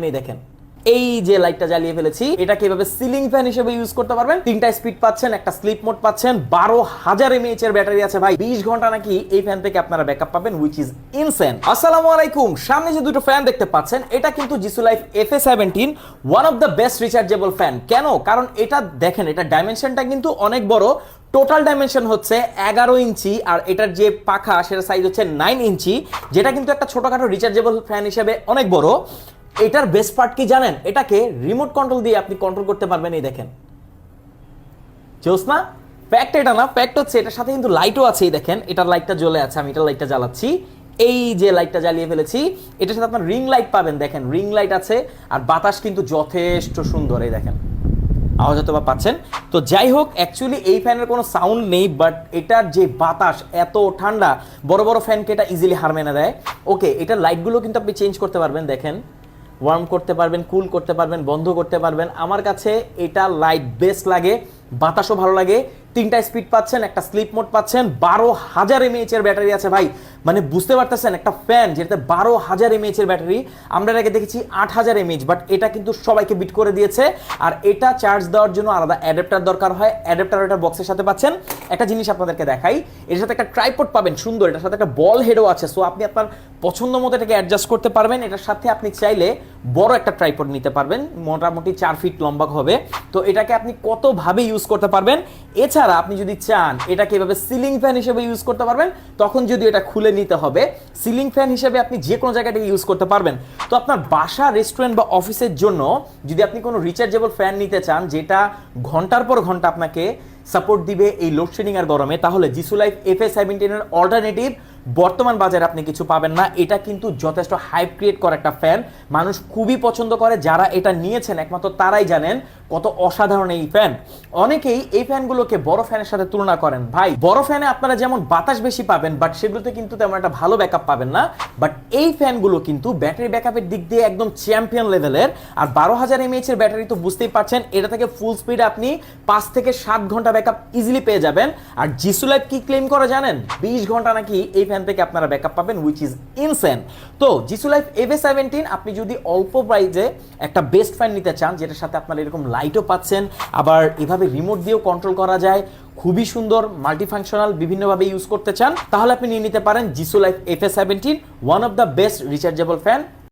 এই দেখেন এই যে লাইটটা জ্বালিয়ে ফেলেছি, এটা কিভাবে সিলিং ফ্যান হিসেবে ইউজ করতে পারবেন। 3টা স্পিড পাচ্ছেন, একটা স্লিপ মোড পাচ্ছেন, 12,000 mAh এর ব্যাটারি আছে ভাই। 20 ঘন্টা নাকি এই ফ্যান থেকে আপনারা ব্যাকআপ পাবেন, হুইচ ইজ ইনসেন। আসসালামু আলাইকুম। সামনে যে দুটো ফ্যান দেখতে পাচ্ছেন, এটা কিন্তু Jisu life FA17, one of the best rechargeable fan. কেন? কারণ এটা দেখেন, এটা ডাইমেনশনটা কিন্তু অনেক বড়। টোটাল ডাইমেনশন হচ্ছে 11 ইঞ্চি, আর এটার যে পাখা সেটা সাইজ হচ্ছে 9 ইঞ্চি, যেটা কিন্তু একটা ছোটখাটো রিচার্জেবল ফ্যান হিসেবে অনেক বড়। এটার বেস্ট পার্ট কি জানেন? এটাকে রিমোট কন্ট্রোল দিয়ে আপনি কন্ট্রোল করতে পারবেন। এই দেখেন, জোস না? ফ্যাক্ট এটা না, ফ্যাক্ট হচ্ছে এটার সাথে কিন্তু লাইটও আছে। এই দেখেন, এটার লাইটটা জ্বলে আছে, আমি এটার লাইটটা জ্বালাচ্ছি। এই যে লাইটটা জ্বালিয়ে ফেলেছি, এটার সাথে আপনার রিং লাইট পাবেন। দেখেন, রিং লাইট আছে, আর বাতাস কিন্তু যথেষ্ট সুন্দর। এই দেখেন, আওয়াজ হয়তো বা পাচ্ছেন। তো যাই হোক, অ্যাকচুয়ালি এই ফ্যানের কোনো সাউন্ড নেই, বাট এটার যে বাতাস এত ঠান্ডা, বড় বড় ফ্যানকে এটা ইজিলি হার মেনে দেয়। ওকে, এটার লাইটগুলো কিন্তু আপনি চেঞ্জ করতে পারবেন। দেখেন, ওয়ার্ম করতে পারবেন, কুল করতে পারবেন, বন্ধ করতে পারবেন। আমার কাছে এটা লাইট বেস্ট লাগে, বাতাসও ভালো লাগে। 3টা স্পিড পাচ্ছেন, একটা স্লিপ মোড পাচ্ছেন, 12,000 mAh এর ব্যাটারি আছে ভাই। মানে বুঝতে পারতেছেন, একটা ফ্যান যেটাতে 12,000 mAh এর ব্যাটারি। আমরা আগে দেখেছি 8,000 mAh, বাট এটা কিন্তু সবাইকে বিট করে দিয়েছে। আর এটা চার্জ দেওয়ার জন্য আলাদা অ্যাডাপ্টার দরকার হয়। অ্যাডাপ্টার এটা বক্সের সাথে পাচ্ছেন। একটা জিনিস আপনাদেরকে দেখাই, এর সাথে একটা ট্রাইপড পাবেন সুন্দর, এটার সাথে একটা বল হেডও আছে। সো আপনি আপনার পছন্দ মতো এটাকে অ্যাডজাস্ট করতে পারবেন। এটার সাথে আপনি চাইলে বড় একটা ট্রাইপড নিতে পারবেন, মোটামুটি 4 ফিট লম্বা হবে। তো এটাকে আপনি কতভাবে ইউজ করতে পারবেন। এছাড়া আপনি যদি চান এটাকে এভাবে সিলিং ফ্যান হিসেবে ইউজ করতে পারবেন। তখন যদি এটা খুলে নিতে হবে, সিলিং ফ্যান হিসেবে আপনি যে কোনো জায়গায় ইউজ করতে পারবেন। তো আপনার বাসা, রেস্টুরেন্ট বা অফিসের জন্য যদি আপনি কোনো রিচার্জেবল ফ্যান নিতে চান, যেটা ঘন্টার পর ঘন্টা আপনাকে সাপোর্ট দিবে এই লোডশেডিং আর গরমে, তাহলে জিসু লাইফ FA17 এর অল্টারনেটিভ বর্তমান বাজারে আপনি কিছু পাবেন না। এটা কিন্তু যথেষ্ট হাইপ ক্রিয়েট করা একটা ফ্যান, মানুষ খুবই পছন্দ করে। যারা এটা নিয়েছেন একমাত্র তারাই জানেন কত অসাধারণ এই ফ্যান। অনেকেই এই ফ্যানগুলোকে বড় ফ্যানের সাথে তুলনা করেন। ভাই, বড় ফ্যানে আপনারা যেমন বাতাস বেশি পাবেন, বাট সেগুলোতে কিন্তু তেমন একটা ভালো ব্যাকআপ পাবেন না। বাট এই ফ্যানগুলো কিন্তু ব্যাটারি ব্যাকআপের দিক দিয়ে একদম চ্যাম্পিয়ন লেভেলের। আর 12,000 mAh এর ব্যাটারি তো বুঝতেই পারছেন, এটা থেকে ফুল স্পিডে আপনি 5 থেকে 7 ঘন্টা ব্যাকআপ ইজিলি পেয়ে যাবেন। আর জিসু লাইফ কি ক্লেম করে জানেন? 20 ঘন্টা নাকি এই ফ্যান থেকে আপনারা ব্যাকআপ পাবেন, হুইচ ইজ ইনসেন। তো জিসু লাইফ FA17 আপনি যদি অল্প প্রাইসে একটা বেস্ট ফ্যান নিতে চান, যেটার সাথে আপনারা এরকম লাইটও পাচ্ছেন, আবার এভাবে রিমোট দিয়েও কন্ট্রোল করা যায়, খুবই সুন্দর, মাল্টিফাংশনাল, বিভিন্নভাবে ইউজ করতে চান, তাহলে আপনি নিয়ে নিতে পারেন Jisu life FA17, one of the best rechargeable fan.